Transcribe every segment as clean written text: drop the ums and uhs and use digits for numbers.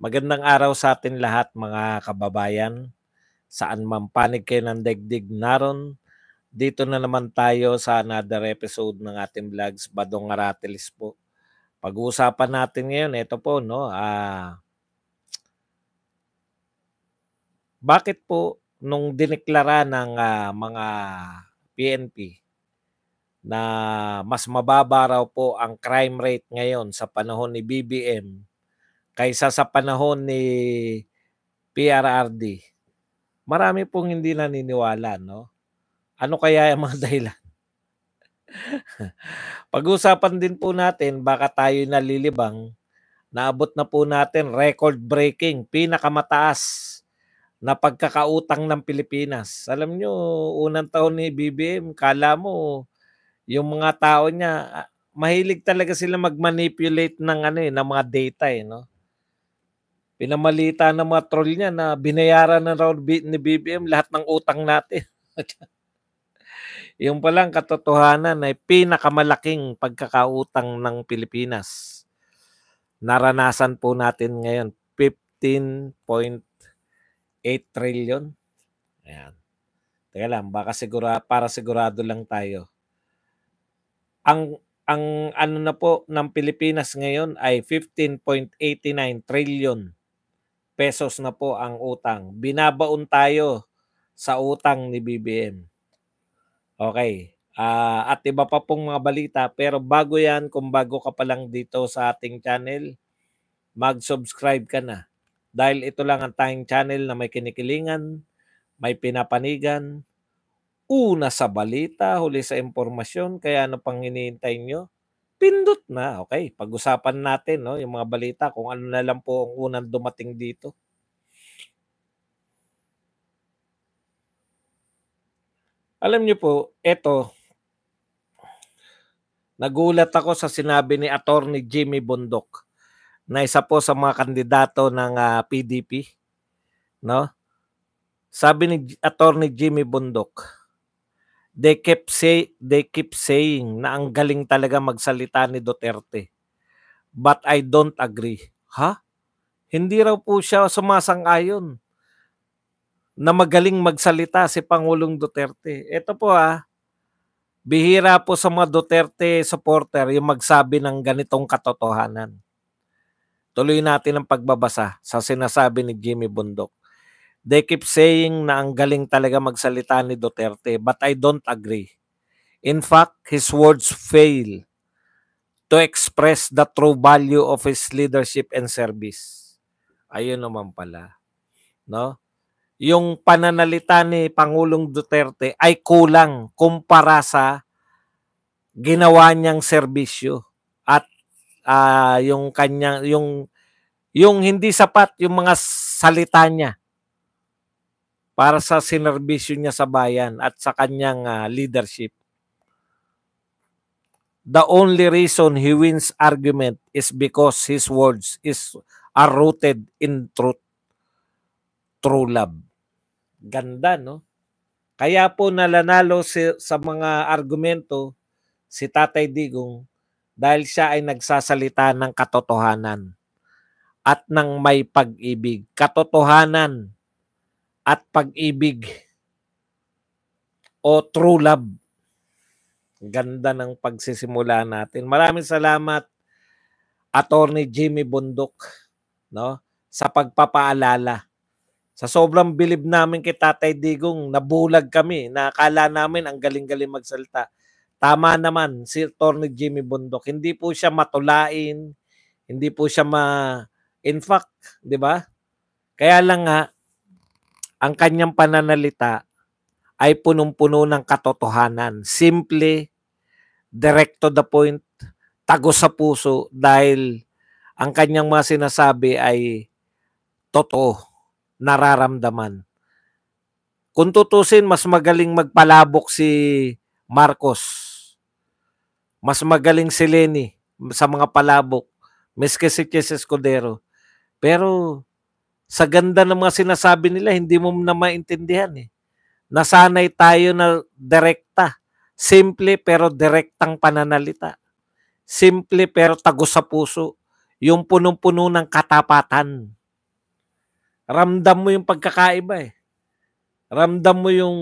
Magandang araw sa atin lahat mga kababayan. Saan man panig kayo ng daigdig naron, dito na naman tayo sa another episode ng ating vlogs, Badong Aratilis po. Pag-uusapan natin ngayon, ito po, no, bakit po nung dineklara ng mga PNP na mas mababa raw po ang crime rate ngayon sa panahon ni BBM kaysa sa panahon ni PRRD? Marami pong hindi naniniwala, no? Ano kaya yung mga dahilan? Pag-usapan din po natin, baka tayo nalilibang, naabot na po natin record-breaking, pinakamataas na pagkakautang ng Pilipinas. Alam nyo, unang taon ni BBM, kala mo, yung mga tao niya, mahilig talaga sila mag-manipulate ng, ng mga data, no? Pinamalita ng mga troll niya na binayaran na raw ni BBM lahat ng utang natin. Yung palang katotohanan ay pinakamalaking pagkakautang ng Pilipinas. Naranasan po natin ngayon 15.8 trillion. Ayan. Teka lang, baka para sigurado lang tayo. Ang ano na po ng Pilipinas ngayon ay 15.89 trillion pesos na po ang utang. Binabaon tayo sa utang ni BBM. Okay. At iba pa pong mga balita, pero bago yan, kung bago ka pa lang dito sa ating channel, mag-subscribe ka na. Dahil ito lang ang tanging channel na may kinikilingan, may pinapanigan, una sa balita, huli sa impormasyon, kaya ano pang hinihintay nyo? Pindot na. Okay, pag-usapan natin, no, yung mga balita, kung ano na lang po ang unang dumating dito. Alam niyo po, eto, nagulat ako sa sinabi ni Attorney Jimmy Bundok na isa po sa mga kandidato ng PDP, no? Sabi ni Attorney Jimmy Bundok, they keep saying na ang galing talaga magsalita ni Duterte. But I don't agree. Ha? Hindi raw po siya sumasang-ayon na magaling magsalita si Pangulong Duterte. Ito po bihira po sa mga Duterte supporter yung magsabi ng ganitong katotohanan. Tuloy natin ang pagbabasa sa sinasabi ni Jimmy Bundok. They keep saying na ang galing talaga magsalita ni Duterte, but I don't agree. In fact, his words fail to express the true value of his leadership and service. Ayun naman pala, no? Yung pananalita ni Pangulong Duterte ay kulang kumpara sa ginawa niyang serbisyo at yung kanyang yung hindi sapat yung mga salita niya para sa sinerbisyo niya sa bayan at sa kanyang leadership. The only reason he wins argument is because his words are rooted in truth, true love. Ganda, no? Kaya po nalanalo sa mga argumento si Tatay Digong dahil siya ay nagsasalita ng katotohanan at ng may pag-ibig. Katotohanan at pag-ibig o true love. Ganda ng pagsisimula natin. Maraming salamat, Attorney Jimmy Bundok, no, sa pagpapaalala. Sa sobrang bilib namin kay Tatay Digong, nabulag kami, nakakala namin ang galing-galing magsalita. Tama naman si Attorney Jimmy Bundok. Hindi po siya matulain, hindi po siya in fact, di ba? Kaya lang ang kanyang pananalita ay punong-puno ng katotohanan. Simple, direct to the point, tagos sa puso dahil ang kanyang mga sinasabi ay totoo, nararamdaman. Kung tutusin, mas magaling magpalabok si Marcos. Mas magaling si Leni sa mga palabok, miski si Chess Escudero. Pero sa ganda ng mga sinasabi nila, hindi mo na maintindihan Nasanay tayo na direkta. Simple pero direktang pananalita. Simple pero tagos sa puso. Yung punong-puno ng katapatan. Ramdam mo yung pagkakaiba eh. Ramdam mo yung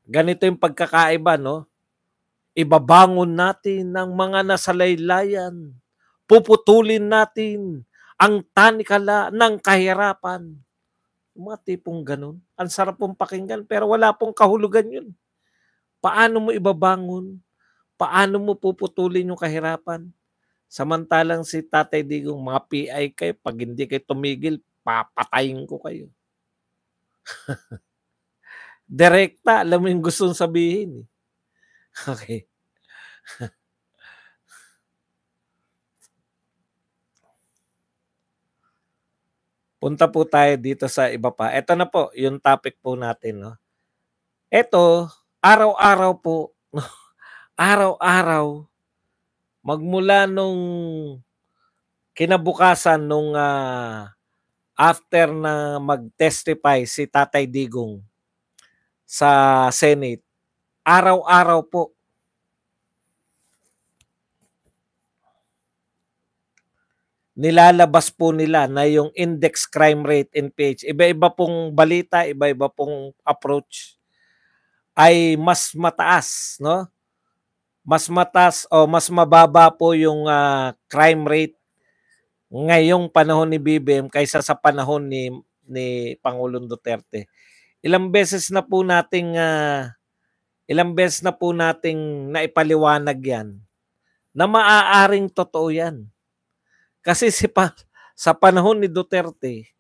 ganito yung pagkakaiba, no? Ibabangon natin ng mga nasalaylayan. Puputulin natin ang tanikala ng kahirapan. Mga tipong ganun. Ang sarap pong pakinggan pero wala pong kahulugan yun. Paano mo ibabangon? Paano mo puputulin yung kahirapan? Samantalang si Tatay Digong, mga PI kayo, pag hindi kayo tumigil, papatayin ko kayo. Direkta, alam mo yung gustong sabihin. Okay. Punta po tayo dito sa iba pa. Ito na po, yung topic po natin. No? Ito, araw-araw po, araw-araw, magmula nung kinabukasan nung after na mag-testify si Tatay Digong sa Senate, araw-araw po, nilalabas po nila na yung index crime rate in PH, iba-iba pong balita, iba-iba pong approach, ay mas mataas, no? Mas mataas o mas mababa po yung crime rate ngayong panahon ni BBM kaysa sa panahon ni Pangulong Duterte. Ilang beses na po nating naipaliwanag yan na maaaring totoo yan. Kasi sa panahon ni Duterte,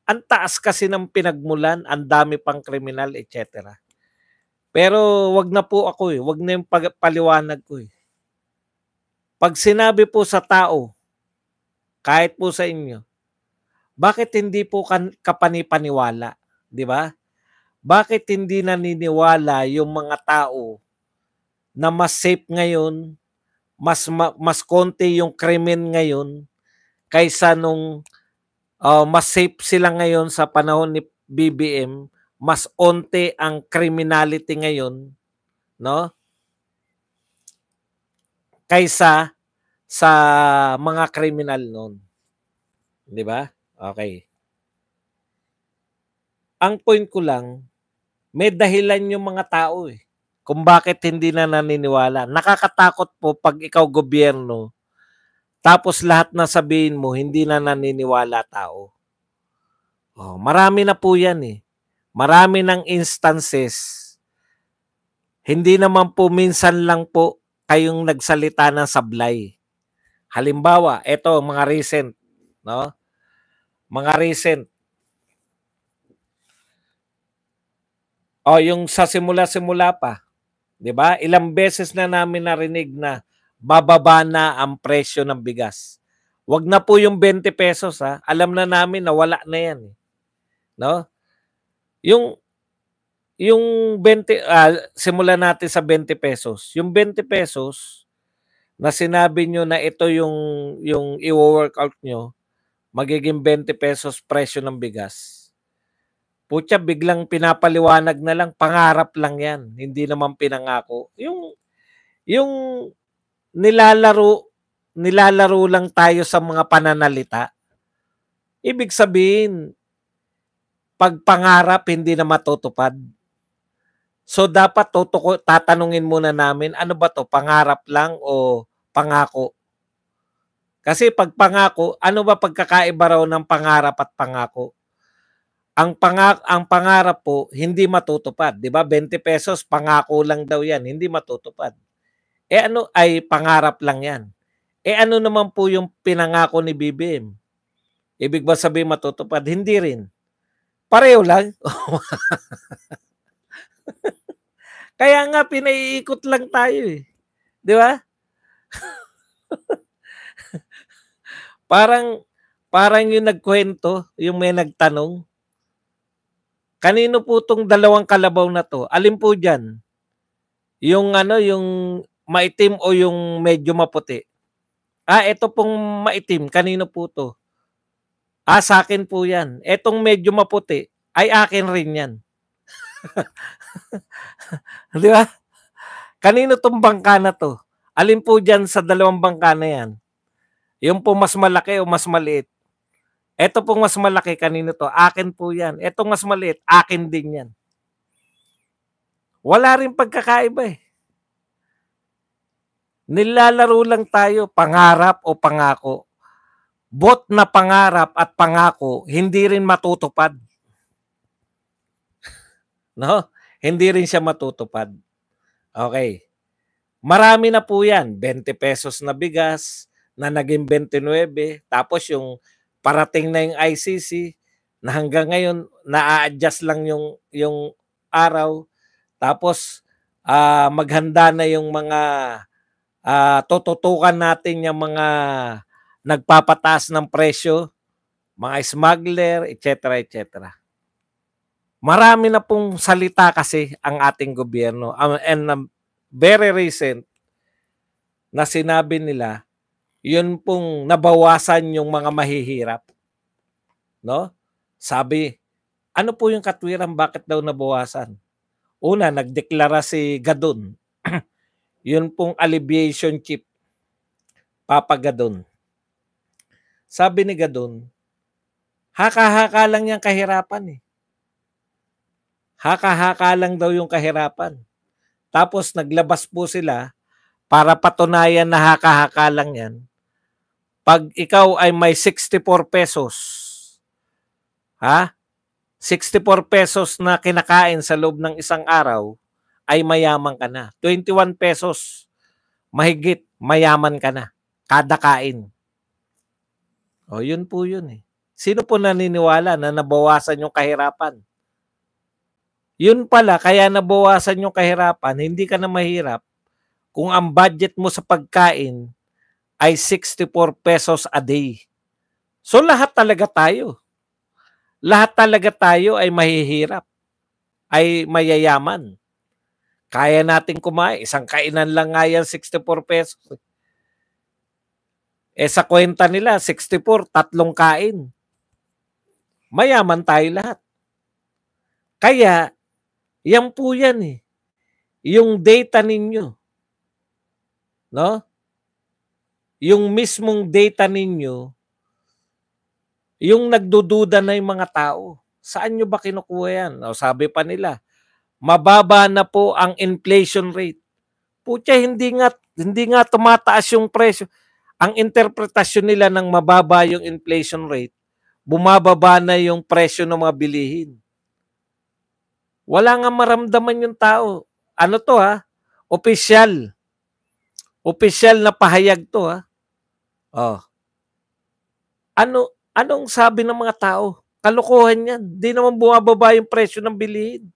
ang taas kasi ng pinagmulan, ang dami pang kriminal, etc. Pero wag na po ako wag na yung paliwanag ko Pag sinabi po sa tao, kahit po sa inyo, bakit hindi po kapanipaniwala? Di ba? Bakit hindi naniniwala yung mga tao na mas safe ngayon, mas konti yung krimen ngayon kaysa nung mas safe sila ngayon sa panahon ni BBM, mas onte ang criminality ngayon, no? Kaysa sa mga kriminal noon. 'Di ba? Okay. Ang point ko lang, may dahilan yung mga tao kung bakit hindi na naniniwala. Nakakatakot po pag ikaw gobyerno, tapos lahat na sabihin mo, hindi na naniniwala tao. Marami na po yan Marami ng instances. Hindi naman po minsan lang po kayong nagsalita ng sablay. Halimbawa, ito mga recent, no? Mga recent. Yung sa simula-simula pa, 'di ba? Ilang beses na namin narinig na bababa na ang presyo ng bigas. Wag na po yung 20 pesos Alam na namin na wala na 'yan, no? Yung 20 simulan natin sa 20 pesos. Yung 20 pesos na sinabi nyo na ito yung i-workout nyo, magiging 20 pesos presyo ng bigas. Putya, biglang pinapaliwanag na lang, pangarap lang yan. Hindi naman pinangako. Yung nilalaro lang tayo sa mga pananalita. Ibig sabihin, pag pangarap, hindi na matutupad. So, dapat tatanungin muna namin, ano ba to, pangarap lang o pangako? Kasi pag pangako, ano ba pagkakaiba raw ng pangarap at pangako? Ang pangarap po, hindi matutupad. Di ba? 20 pesos, pangako lang daw yan. Hindi matutupad. Ano ay pangarap lang yan? Ano naman po yung pinangako ni BBM? Ibig ba sabihin matutupad? Hindi rin. Pareho lang. Kaya nga, pinaiikot lang tayo Di ba? Parang yung nagkwento, yung may nagtanong, kanino po tong dalawang kalabaw na to? Alin po diyan? Yung yung maitim o yung medyo maputi? Ito pong maitim, kanino po to? Sa akin po yan. Etong medyo maputi, ay akin rin yan. Di ba? Kanino tong bangka na to? Alin po diyan sa dalawang bangka na yan? Yung po mas malaki o mas maliit. Ito pong mas malaki, kanino to? Akin po yan. Etong mas maliit, akin din yan. Wala rin pagkakaiba eh. Nilalaro lang tayo, pangarap o pangako. Both na pangarap at pangako, hindi rin matutupad. No? Hindi rin siya matutupad. Okay. Marami na po yan. 20 pesos na bigas na naging 29. Tapos yung parating na yung ICC na hanggang ngayon na-adjust lang yung araw. Tapos maghanda na yung mga tututukan natin yung mga nagpapataas ng presyo, mga smuggler, etc. etc. Marami na pong salita kasi ang ating gobyerno. And very recent na sinabi nila, yun pong nabawasan yung mga mahihirap. No? Sabi, ano po yung katwiran, bakit daw nabawasan? Una, nagdeklara si Gadon. Yun pong alleviation chip. Papa Gadon. Sabi ni Gadon, haka-haka lang yung kahirapan eh. Haka-haka lang daw yung kahirapan. Tapos naglabas po sila para patunayan na haka-haka lang yan. Pag ikaw ay may 64 pesos, 64 pesos na kinakain sa loob ng isang araw, ay mayaman ka na. 21 pesos, mahigit, mayaman ka na. Kada kain. O, yun po yun eh. Sino po naniniwala na nabawasan yung kahirapan? Yun pala, kaya nabawasan yung kahirapan, hindi ka na mahirap kung ang budget mo sa pagkain ay 64 pesos a day. So lahat talaga tayo. Lahat talaga tayo ay mahihirap, ay mayayaman. Kaya natin kumain. Isang kainan lang nga yan, 64 pesos. Sa kwenta nila, 64, tatlong kain. Mayaman tayo lahat. Kaya, yan po yan eh. Yung data ninyo, no? Yung mismong data ninyo, yung nagdududa na yung mga tao. Saan nyo ba kinukuha yan? O, sabi pa nila, mababa na po ang inflation rate. Putya, hindi nga tumataas yung presyo. Ang interpretasyon nila ng mababa yung inflation rate, bumababa na yung presyo ng mga bilihin. Wala nga maramdaman yung tao. Ano to Opisyal. Opisyal na pahayag to Oh. Anong sabi ng mga tao? Kalokohan yan. Di naman bumababa yung presyo ng bilihin.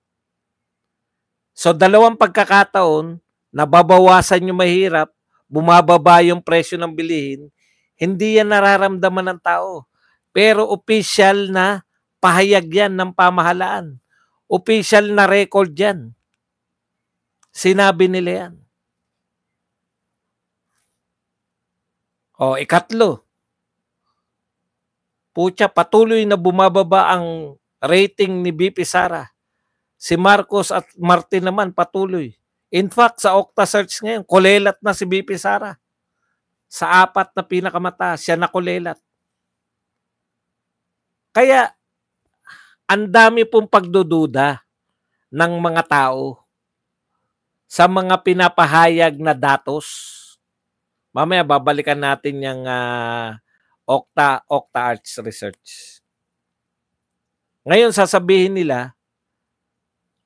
So, dalawang pagkakataon, nababawasan yung mahirap, bumababa yung presyo ng bilihin, hindi yan nararamdaman ng tao. Pero opisyal na pahayag yan ng pamahalaan. Opisyal na record yan. Sinabi nila yan. O, ikatlo. Putya, patuloy na bumababa ang rating ni BP Sara. Si Marcos at Martin naman patuloy. In fact, sa Okta search ngayon, kulelat na si BP Sara. Sa 4 na pinakamataas, siya na kulelat. Kaya, ang dami pong pagdududa ng mga tao sa mga pinapahayag na datos. Mamaya babalikan natin yung Okta Arts Research. Ngayon sasabihin nila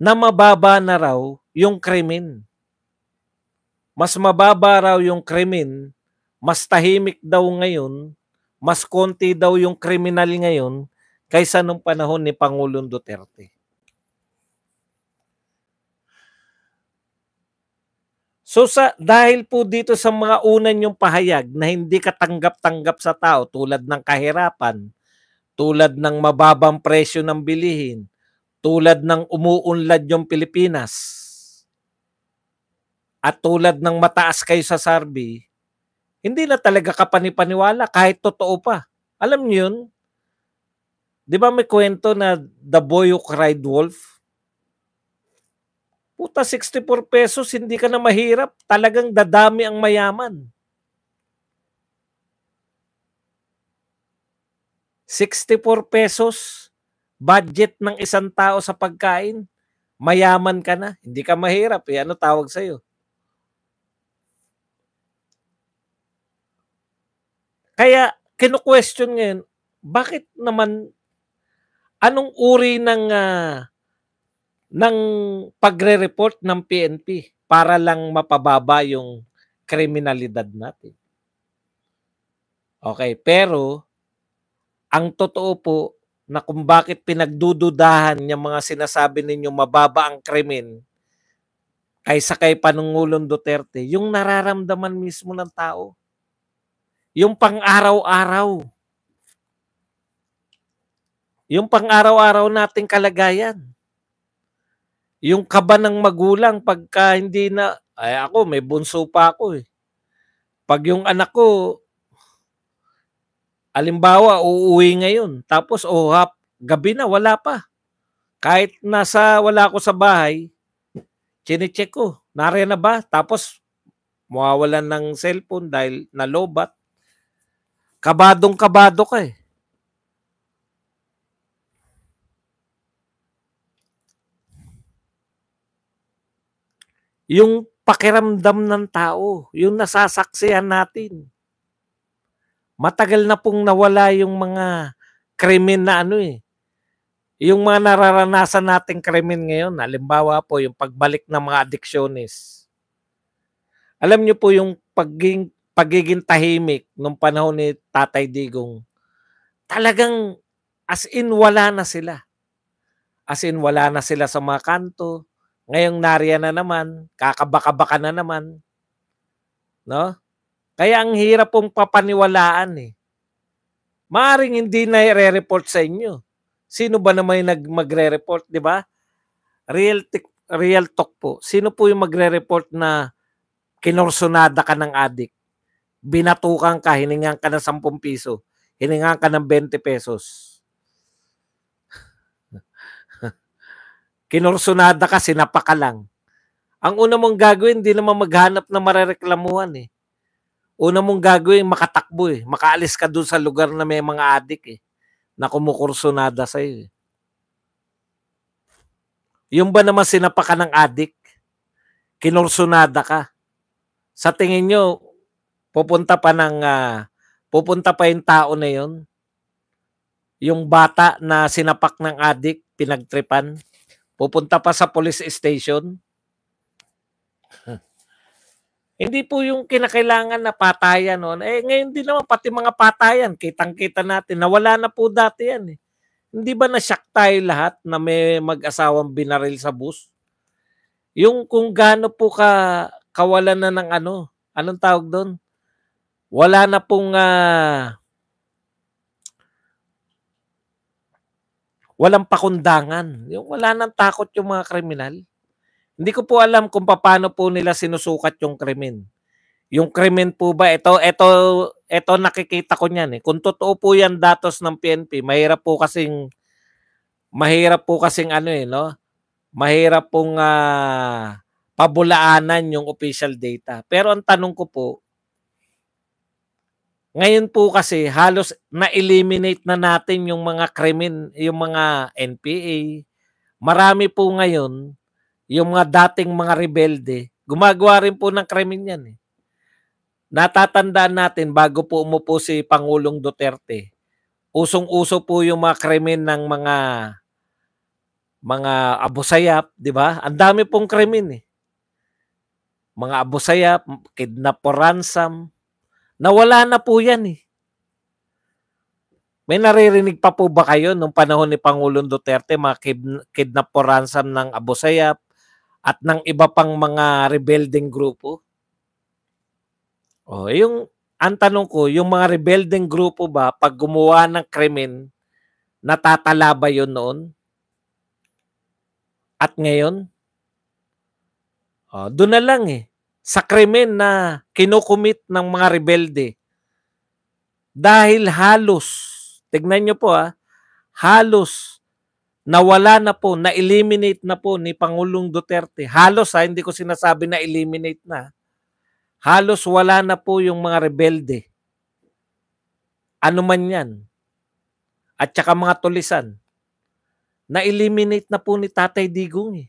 na mababa na raw yung krimen. Mas mababa raw yung krimen, mas tahimik daw ngayon, mas konti daw yung kriminal ngayon kaysa nung panahon ni Pangulong Duterte. So dahil po dito sa mga unan yung pahayag na hindi katanggap-tanggap sa tao tulad ng kahirapan, tulad ng mababang presyo ng bilihin, tulad ng umuunlad yung Pilipinas, at tulad ng mataas kayo sa survey, hindi na talaga kapanipaniwala kahit totoo pa. Alam niyo yun? Di ba may kwento na The Boy Who Cried Wolf? Puta, 64 pesos, hindi ka na mahirap. Talagang dadami ang mayaman. ₱64 budget ng isang tao sa pagkain. Mayaman ka na, hindi ka mahirap eh. Ano tawag sa'yo? Kaya kinu-question ngayon, bakit naman anong uri ng pagre-report ng PNP para lang mapababa yung kriminalidad natin? Okay, pero ang totoo po na kung bakit pinagdududahan yung mga sinasabi ninyong mababa ang krimen kaysa kay Pangulong Duterte, yung nararamdaman mismo ng tao. Yung pang-araw-araw. Yung pang-araw-araw nating kalagayan. Yung kaba ng magulang pagka hindi na, ay ako, may bunso pa ako eh. Pag yung anak ko, alimbawa, uuwi ngayon, tapos gabi na, wala pa. Kahit wala ako sa bahay, chine-check ko, nariyan na ba? Tapos, mawawalan ng cellphone dahil nalobat. Kabadong-kabado ka eh. Yung pakiramdam ng tao, yung nasasaksihan natin. Matagal na pong nawala yung mga krimen na yung mga nararanasan nating krimen ngayon, halimbawa po yung pagbalik ng mga adiksyonist. Alam niyo po yung pagiging tahimik nung panahon ni Tatay Digong, talagang as in wala na sila. As in wala na sila sa mga kanto. Ngayong nariyan na naman, kakabaka-baka na naman. No? Kaya ang hirap pong papaniwalaan eh. Maaring hindi na i-report sa inyo. Sino ba naman yung magre-report, di ba? Real talk po. Sino po yung magre-report na kinorsunada ka ng adik? Binatukan ka, hiningan ka ng 10 piso. Hiningan ka ng 20 pesos. Kinorsunada ka, sinapa ka lang. Ang una mong gagawin, hindi naman maghanap na marereklamuhan eh. Una mong gagawin, makatakbo eh. Makaalis ka dun sa lugar na may mga adik eh. Na kumukursunada sa'yo eh. Yung ba naman sinapa ka ng adik? Kinursunada ka. Sa tingin nyo, pupunta pa yung tao na yun? Yung bata na sinapak ng adik, pinagtripan? Pupunta pa sa police station? Hindi po yung kinakailangan na patayan noon. Eh ngayon din naman pati mga patayan, kitang-kita natin, nawala na po dati yan eh. Hindi ba na-shock tayo lahat na may mag-asawang binaril sa bus? Yung kung gaano po kawalan na ng anong tawag doon? Wala na pong walang pakundangan. Yung wala nang takot yung mga kriminal. Hindi ko po alam kung paano po nila sinusukat yung krimen. Yung krimen po ba, ito nakikita ko niyan eh. Kung totoo po yan datos ng PNP, mahirap po kasing no? Mahirap pong pabulaanan yung official data. Pero ang tanong ko po, ngayon po kasi halos na-eliminate na natin yung mga krimen, yung mga NPA. Marami po ngayon yung mga dating mga rebelde, gumagawa rin po ng krimen yan eh. Natatandaan natin bago po umupo si Pangulong Duterte, usong-uso po yung mga krimen ng mga abusayap, di ba? Ang dami pong krimen eh. Mga abusayap, kidnap for ransom, nawala na po yan eh. May naririnig pa po ba kayo nung panahon ni Pangulong Duterte mga kidnap for ransom ng abusayap at ng iba pang mga rebelding grupo? Ang tanong ko, yung mga rebelding grupo ba, pag gumawa ng krimen, natatala ba yun noon? At ngayon? Doon na lang eh. Sa krimen na kinukumit ng mga rebelde. Dahil halos, tignan nyo po halos nawala na po, na-eliminate na po ni Pangulong Duterte. Halos hindi ko sinasabi na eliminate na. Halos wala na po yung mga rebelde. Ano man yan. at saka mga tulisan, na-eliminate na po ni Tatay Digong eh.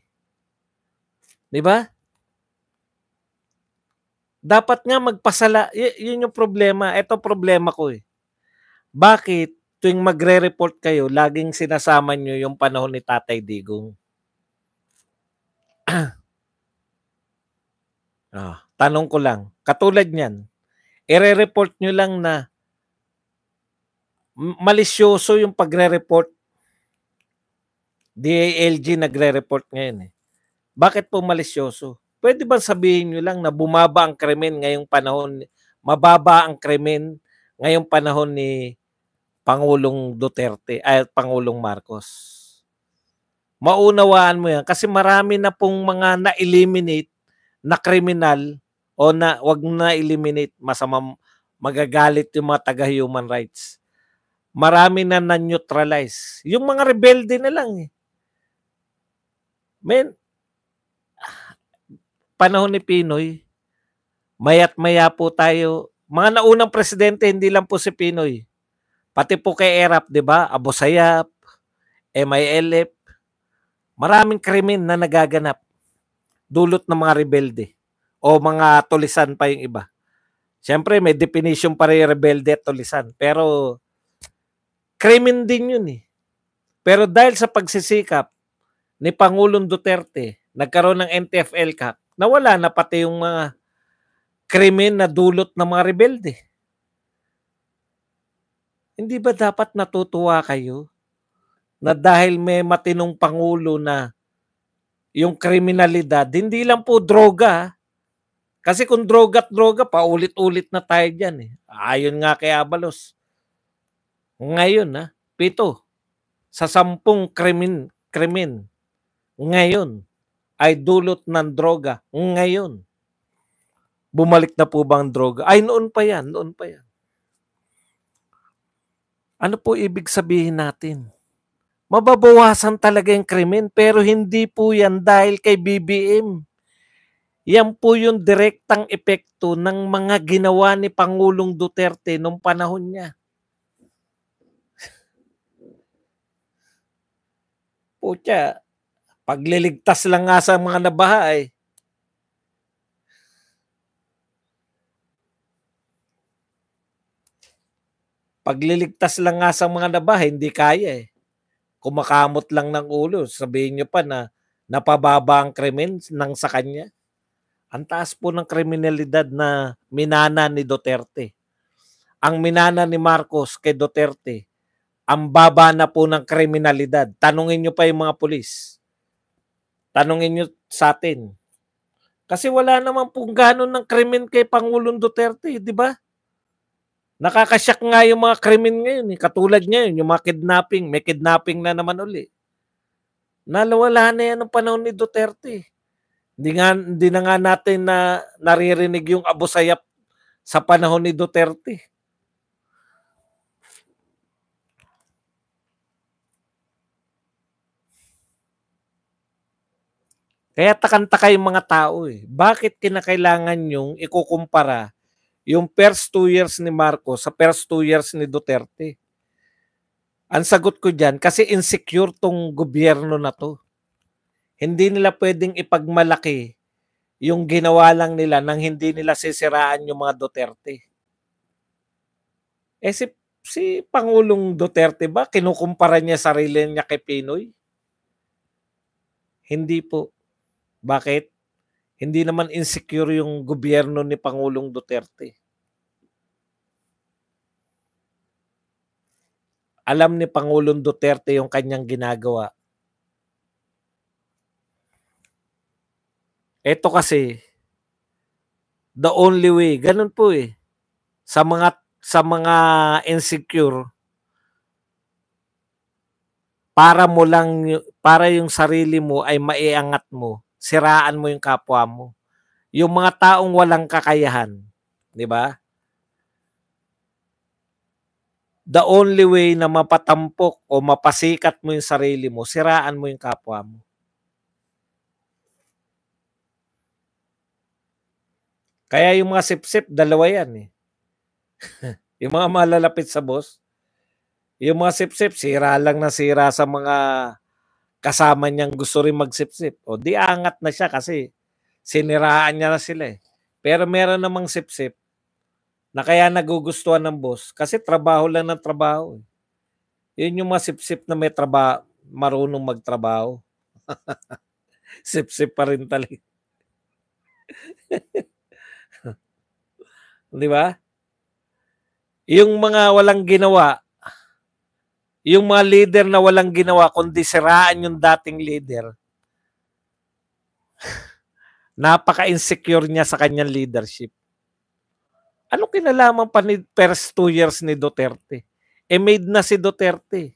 'Di ba? Dapat nga yun yung problema. Ito problema ko eh. Bakit tuwing magre-report kayo, laging sinasama nyo yung panahon ni Tatay Digong? Tanong ko lang, katulad niyan, ire-report nyo lang na malisyoso yung pagre-report. DILG nagre-report ngayon eh. Bakit po malisyoso? Pwede ba sabihin nyo lang na bumaba ang krimen ngayong panahon, mababa ang krimen ngayong panahon ni Pangulong Duterte ay Pangulong Marcos? Maunawaan mo yan kasi marami na pong mga na-eliminate na kriminal o na wag na eliminate, masama, magagalit yung mga taga-human rights. Marami na na-neutralize. Yung mga rebelde na lang eh. Men, panahon ni Pinoy, mayat maya po tayo, mga naunang presidente, hindi lang po si Pinoy. Pati po kay Erap, di ba? Abu Sayyaf, MILF, maraming krimen na nagaganap dulot ng mga rebelde o mga tulisan pa yung iba. Siyempre, may definition pa rin rebelde at tulisan. Pero, krimen din yun eh. Pero dahil sa pagsisikap ni Pangulong Duterte, nagkaroon ng NTF-L Cup, nawala na pati yung mga krimen na dulot ng mga rebelde. Hindi ba dapat natutuwa kayo na dahil may matinong Pangulo na yung kriminalidad, hindi lang po droga. Kasi kung droga at droga, paulit-ulit na tayo dyan eh. Ayon nga kay Abalos. Ngayon 7 sa 10 krimen ngayon ay dulot ng droga. Ngayon. Bumalik na po bang droga? Ay, noon pa yan. Ano po ibig sabihin natin? Mababawasan talaga yung krimen pero hindi po yan dahil kay BBM. Yan po yung direktang epekto ng mga ginawa ni Pangulong Duterte nung panahon niya. Pucha, pagliligtas lang nga sa mga nabaha eh. Pagliligtas lang nga sa mga nabaha, hindi kaya eh. Kumakamot lang ng ulo, sabihin nyo pa na napababa ang krimen nang sa kanya. Ang taas po ng kriminalidad na minana ni Duterte. Ang minana ni Marcos kay Duterte, ang baba na po ng kriminalidad. Tanungin nyo pa yung mga pulis. Tanungin nyo sa atin. Kasi wala naman pong ganon ng krimen kay Pangulong Duterte, di ba? Nakakasyak nga yung mga krimen ngayon. Katulad ngayon, yung mga kidnapping. May kidnapping na naman uli. Nalawala na yan ng panahon ni Duterte. Hindi na nga natin na naririnig yung Abu Sayyaf sa panahon ni Duterte. Kaya takanta yung mga tao eh. Bakit kinakailangan yung ikukumpara yung first 2 years ni Marcos sa first 2 years ni Duterte? Ang sagot ko dyan, kasi insecure tong gobyerno na to. Hindi nila pwedeng ipagmalaki yung ginawa lang nila nang hindi nila sisiraan yung mga Duterte. Eh si Pangulong Duterte ba, kinukumpara niya sarili niya kay Pinoy? Hindi po. Bakit? Hindi naman insecure yung gobyerno ni Pangulong Duterte. Alam ni Pangulong Duterte yung kanyang ginagawa. Ito kasi, the only way, ganun po eh. Sa mga insecure, para yung sarili mo ay maiangat mo, siraan mo yung kapwa mo. Yung mga taong walang kakayahan, di ba? The only way na mapatampok o mapasikat mo yung sarili mo, siraan mo yung kapwa mo. Kaya yung mga sip-sip, dalawa yan eh. Yung mga malalapit sa boss, Yung mga sip-sip, sira lang na sira sa mga kasama niyang gusto rin magsip-sip. O di angat na siya kasi siniraan niya na sila eh. Pero meron namang sip-sip na kaya nagugustuhan ng boss kasi trabaho lang ng trabaho. Yun yung mga sip-sip na may trabaho, marunong magtrabaho. Sip-sip pa rin talaga. Di ba? Yung mga walang ginawa, yung mga leader na walang ginawa kundi siraan yung dating leader, napaka-insecure niya sa kanyang leadership. Ano kinalaman pa ni first 2 years ni Duterte? Made na si Duterte.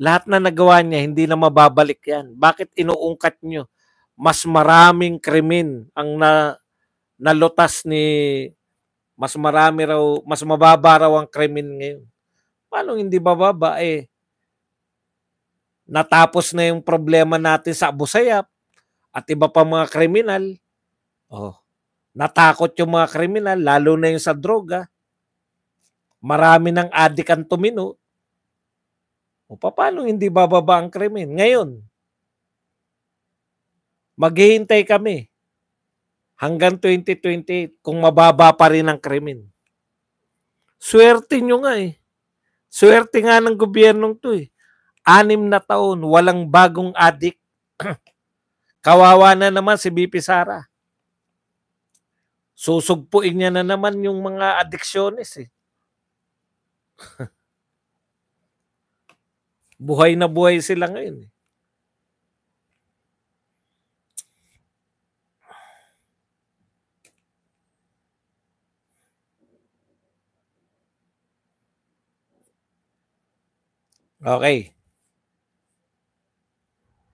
Lahat na nagawa niya, hindi na mababalik yan. Bakit inuungkat nyo? Mas maraming krimen ang nalutas ni, mas mababa raw ang krimen ngayon. Paano hindi bababa eh? Natapos na yung problema natin sa Abu Sayyaf at iba pa mga kriminal. Oh, natakot yung mga kriminal, lalo na yung sa droga. Marami ng adik ang tumino. O paano hindi bababa ang krimen? Ngayon, maghihintay kami hanggang 2028 kung mababa pa rin ang krimen. Swerte nyo nga eh. Swerte nga ng gobyernong to eh. 6 na taon, walang bagong adik. Kawawa na naman si BP Sara. Susugpuin niya na naman yung mga adiksyones eh. Buhay na buhay sila ngayon eh. Okay.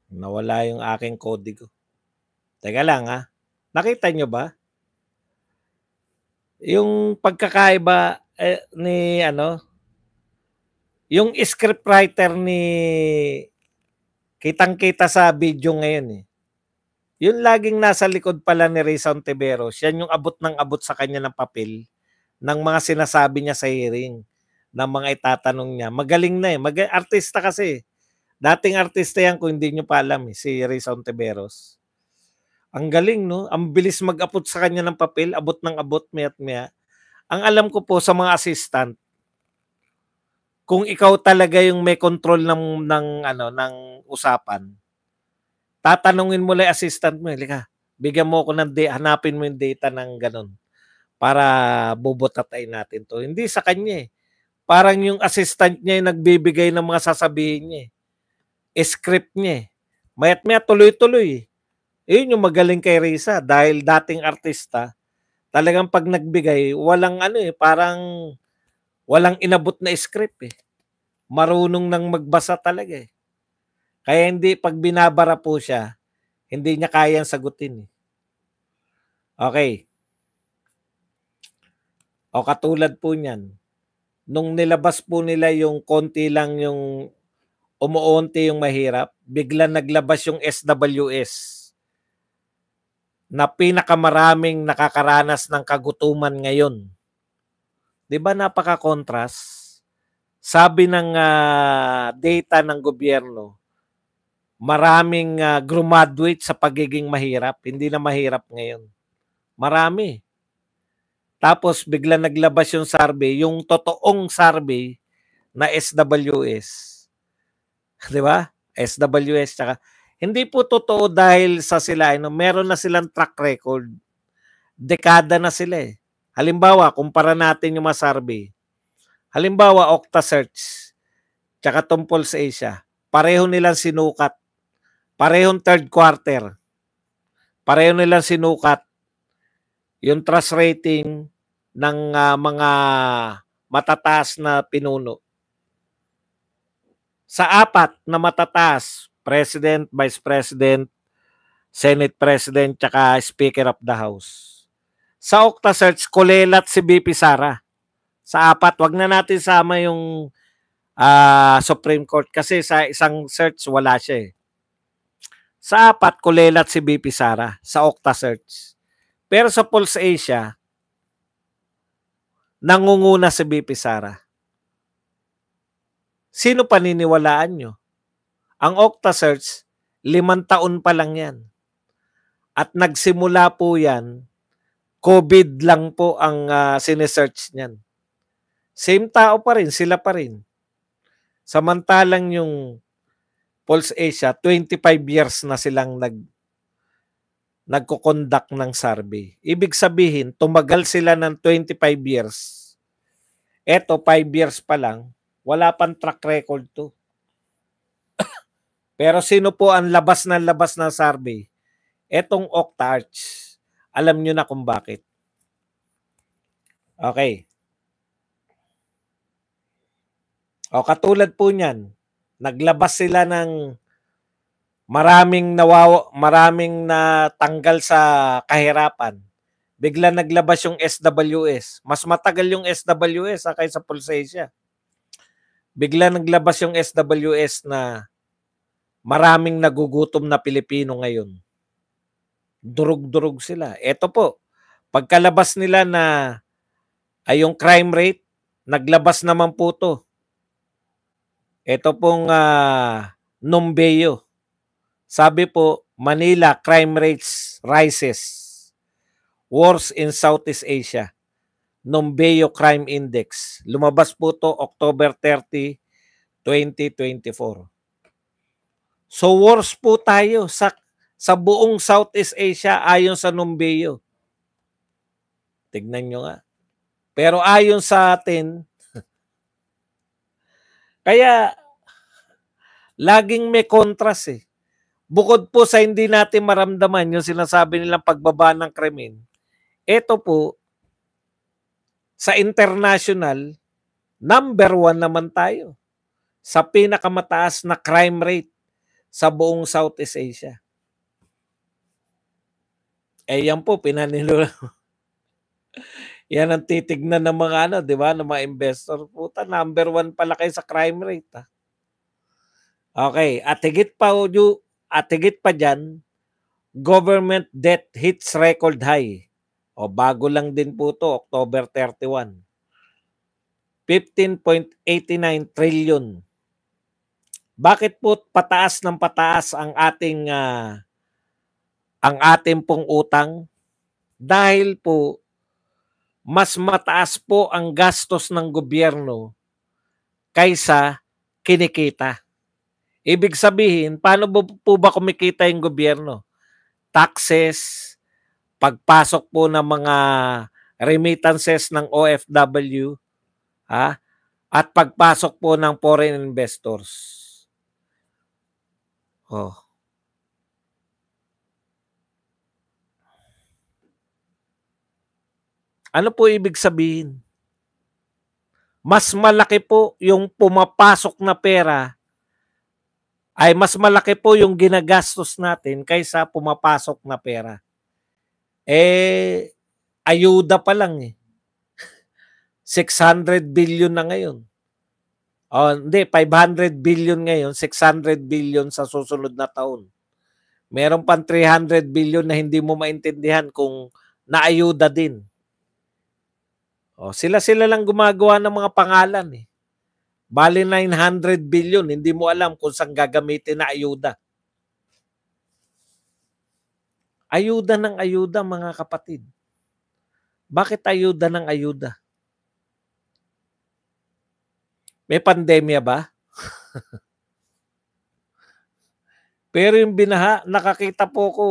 Nawala yung aking kodigo. Teka lang ha. Nakita nyo ba? Yung pagkakaiba ni yung scriptwriter ni kitang-kita sa video ngayon eh. Yung laging nasa likod pala ni Risa Ontiveros, yan yung abot ng abot sa kanya ng papel ng mga sinasabi niya sa hearing, ng mga itatanong niya. Magaling na eh. Artista kasi. Dating artista yan kung hindi nyo pa alam eh, si Risa Ontiveros. Ang galing, no? Ang bilis mag-abot sa kanya ng papel, abot ng abot, mayat maya. Ang alam ko po sa mga assistant, kung ikaw talaga yung may control ng usapan, tatanungin mo lang assistant mo, lika, bigyan mo ako ng hanapin mo yung data ng ganun para bubutatay natin to. Hindi sa kanya eh. Parang yung assistant niya yung nagbibigay ng mga sasabihin niya eh. Script niya eh. Mayat maya tuloy-tuloy eh. Yun yung magaling kay Risa dahil dating artista, talagang pag nagbigay, walang parang walang inabot na script eh. Marunong nang magbasa talaga eh. Kaya hindi, pag binabara po siya, hindi niya kayang sagutin eh. Okay. O katulad po niyan, nung nilabas po nila yung konti lang yung umuunti yung mahirap, biglang naglabas yung SWS na pinakamaraming nakakaranas ng kagutuman ngayon. 'Di ba napaka-contrast? Sabi ng data ng gobyerno, maraming graduate sa pagiging mahirap. Hindi na mahirap ngayon. Marami. Tapos bigla naglabas yung survey, yung totoong survey na SWS. 'Di ba? SWS tsaka hindi po totoo dahil sa sila, meron na silang track record. Dekada na sila eh. Halimbawa, kumpara natin yung mga survey. Halimbawa, Okta Search, tsaka Tungkol sa Asia, pareho nilang sinukat. Parehong third quarter. Pareho nilang sinukat yung trust rating ng mga matataas na pinuno. Sa 4 na matataas, President, Vice President, Senate President, tsaka Speaker of the House. Sa Okta Search, kulelat si BP Sara. Sa 4, wag na natin sama yung Supreme Court kasi sa isang search wala siya eh. Sa 4, kulelat si BP Sara sa Okta Search. Pero sa Pulse Asia, nangunguna si BP Sara. Sino paniniwalaan nyo? Ang Octasearch, 5 taon pa lang yan. At nagsimula po yan, COVID lang po ang sinesearch niyan. Same tao pa rin, sila pa rin. Samantalang yung Pulse Asia, 25 years na silang nagko-conduct ng survey. Ibig sabihin, tumagal sila ng 25 years. Eto, 5 years pa lang, wala pang track record to. Pero sino po ang labas ng survey? Etong Octarch. Alam nyo na kung bakit. Okay. O katulad po niyan, naglabas sila ng maraming natanggal sa kahirapan. Bigla naglabas yung SWS. Mas matagal yung SWS kaysa Pulse Asia. Bigla naglabas yung SWS na maraming nagugutom na Pilipino ngayon. Durug-durug sila. Ito po, pagkalabas nila na ay yung crime rate, naglabas naman po to. Ito pong Numbeo. Sabi po, Manila crime rates rises. Worst in Southeast Asia. Numbeo Crime Index. Lumabas po to October 30, 2024. So worst po tayo sa buong Southeast Asia ayon sa Numbeo. Tignan nyo nga. Pero ayon sa atin, kaya laging may contrast eh. Bukod po sa hindi natin maramdaman yung sinasabi nilang pagbaba ng krimen, ito po, sa international, number 1 naman tayo sa pinakamataas na crime rate sa buong Southeast Asia. Eh yan po, pinanilo. Yan ang titignan ng mga di ba, ng mga investor. Puta, number 1 pala kayo sa crime rate. Ha? Okay, at higit pa dyan, government debt hits record high. O bago lang din po to, October 31. 15.89 trillion. Bakit po pataas ng pataas ang ating pong utang? Dahil po mas mataas po ang gastos ng gobyerno kaysa kinikita. Ibig sabihin, paano po ba kumikita yung gobyerno? Taxes, pagpasok po ng mga remittances ng OFW, at pagpasok po ng foreign investors. Oh. Ano po ibig sabihin? Mas malaki po yung pumapasok na pera, ay mas malaki po yung ginagastos natin kaysa pumapasok na pera. Eh, ayuda pa lang eh. 600 billion na ngayon. Hindi, 500 billion ngayon, 600 billion sa susunod na taon. Meron pang 300 billion na hindi mo maintindihan kung naayuda din. Sila lang gumagawa ng mga pangalan eh. Bali 900 billion, hindi mo alam kung saan gagamitin na ayuda. Ayuda ng ayuda, mga kapatid. Bakit ayuda ng ayuda? May pandemya ba? Pero yung binaha, nakakita po ko,